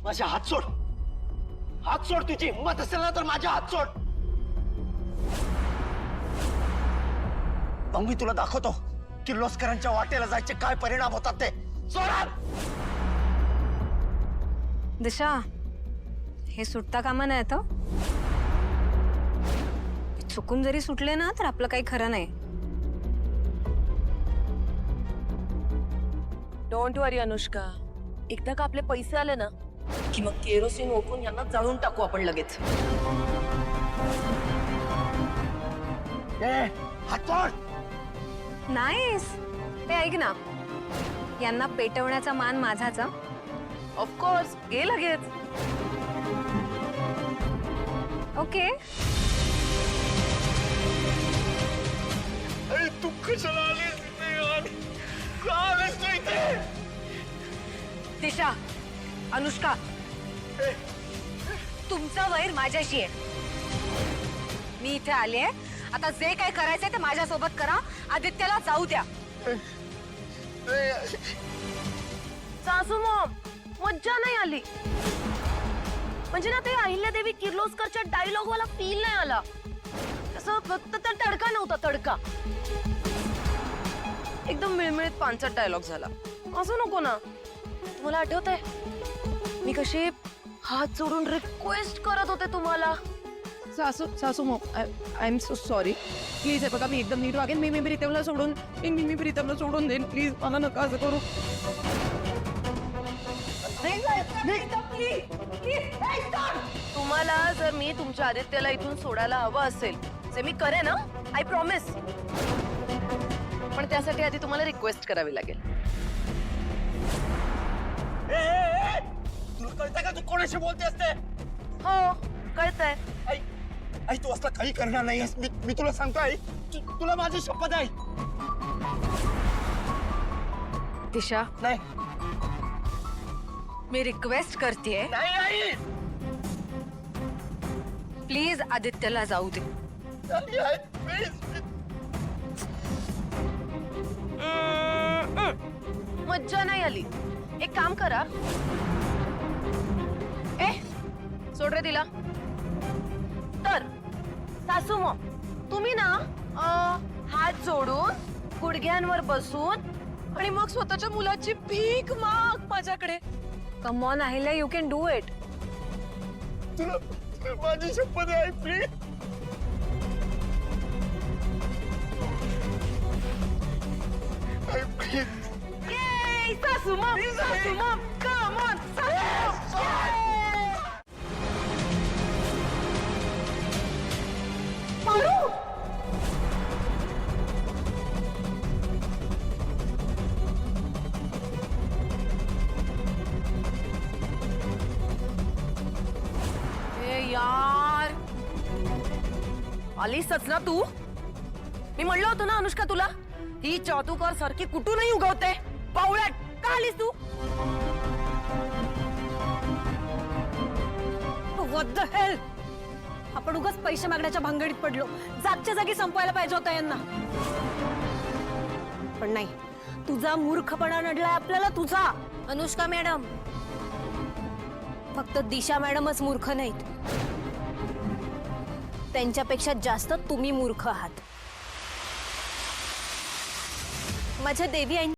माझा हात सोड. हात सोड. तुझी हिंमत असेल ना तर माझा हात सोड. मग मी तुला दाखवतो किर्लोस्करांच्या वाटेला जायचे काय परिणाम होतात ते. सोडा. दिशा, हे सुटता कामा नाही तो. चुकून जरी सुटले ना तर आपलं काही खरं नाही. डोंट वरी अनुष्का, एकदा का आपले पैसे आले ना की मग केरोसिन ओतून यांना जाळून टाकू आपण लगेच. हात सोड. नाईस. ते ऐक ना, यांना पेटवण्याचा मान माझाच. ऑफकोर्स, घे लगेच. ओके. अरे तू कशाला आलीस इथे यार? का आलीस तू इथे? दिशा, अनुष्का, तुमचा वैर माझ्याशी आहे. मी इथे आले आहे. आता जे काय करायचंय ते माझ्यासोबत करा. आदित्यला जाऊ द्या. सासू मॉम, मज्जा नाही आली. म्हणजे ना ते अहिल्यादेवी किर्लोस्करच्या डायलॉग वाला फील नाही आला. असं फक्त तर तडका नव्हता. तडका एकदम मिळमिळीत पांचट डायलॉग झाला. असं नको ना. तुम्हाला आठवतंय मी कशी हात जोडून रिक्वेस्ट करत होते तुम्हाला. सासू Maugham, I am so sorry. Please हे बघा, मी एकदम नीट वागेन. मी प्रीतमला सोडून मी प्रीतमला सोडून देईन. प्लीज मला नका असं करू. तुम्हाला जर मी तुमच्या आदित्यला इथून सोडायला हवं असेल जे मी करेन ना, आय प्रॉमिस. पण त्यासाठी आधी तुम्हाला रिक्वेस्ट करावी लागेल. तुला कळतंय का तू कोणाशी बोलते असते? हो, कळतंय. आई तू असला काही करणार नाहीस. मी तुला सांगतो आई. तुला माझी शपथ आहे. दिशा, नाही मी रिक्वेस्ट करते, नाही आई. प्लीज आदित्यला जाऊ दे. आई, आई, please. मज्जा नाही आली. एक काम करा. सोड रे तिला. तर सासू मॉम, तुम्ही ना हात जोडून गुडघ्यांवर बसून आणि मग स्वतःच्या मुलाची भीक माग माझ्याकडे. Come on Ahilya, you can do it. तुला माझी शपथ आहे प्लीज. प्लीज. सासू मॉम, सासू मॉम, कम ऑन, सासू मॉम. यार, आलीसच ना तू. मी म्हणलं होतं ना अनुष्का तुला, ही चातुकार सारखी कुठूनही उगवते. पावळ्यात का आलीस तू? What the hell. आपण उगाच पैसे मागण्याच्या भानगडीत पडलो. जागच्या जागी संपवायला पाहिजे होता यांना. पण नाही, तुझा मूर्खपणा नडलाय आपल्याला. तुझा. अनुष्का मॅडम, फक्त दिशा मॅडमच मूर्ख नाहीत, त्यांच्यापेक्षा जास्त तुम्ही मूर्ख आहात. माझ्या देवी आई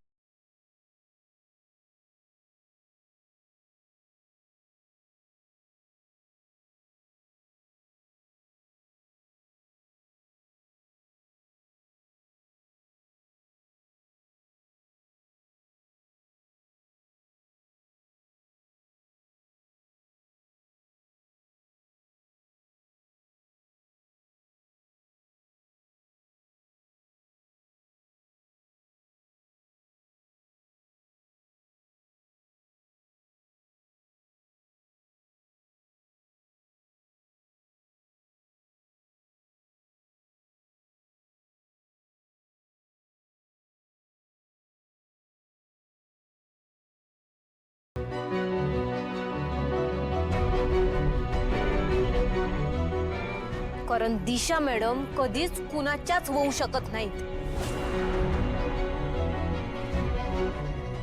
कारण दिशा मॅडम कधीच कुणाच्याच होऊ शकत नाहीत.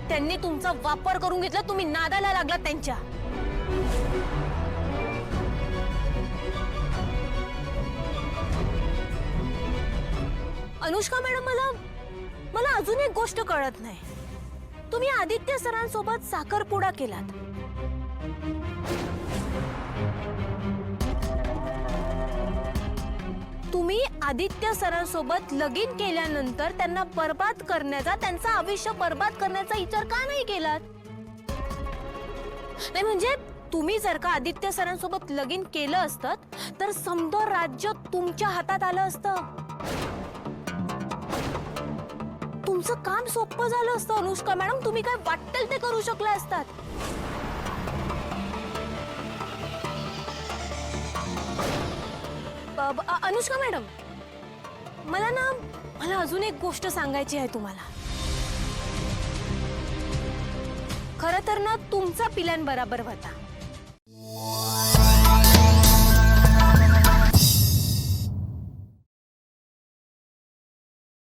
त्यांनी तुमचा वापर करून घेतला. तुम्ही नादाला लागलात त्यांच्या. अनुष्का मॅडम, मला अजून एक गोष्ट कळत नाही. तुम्ही आदित्य सरांसोबत साखरपुडा केलात. तुम्ही आदित्य सरांसोबत लगीन केल्यानंतर त्यांना बर्बाद करण्याचा, त्यांचं आयुष्य बर्बाद करण्याचा विचार का नाही केलात? नाही म्हणजे तुम्ही जर का आदित्य सरांसोबत लगीन केलं असतं तर समोर राज्य तुमच्या हातात आलं असतं. तुमचं काम सोपं झालं असतं अनुष्का मॅडम. तुम्ही काय वाटेल ते करू शकले असतात. अनुष्का मॅडम, मला अजून एक गोष्ट सांगायची आहे तुम्हाला. खरं तर ना तुमचा प्लॅन बरोबर होता.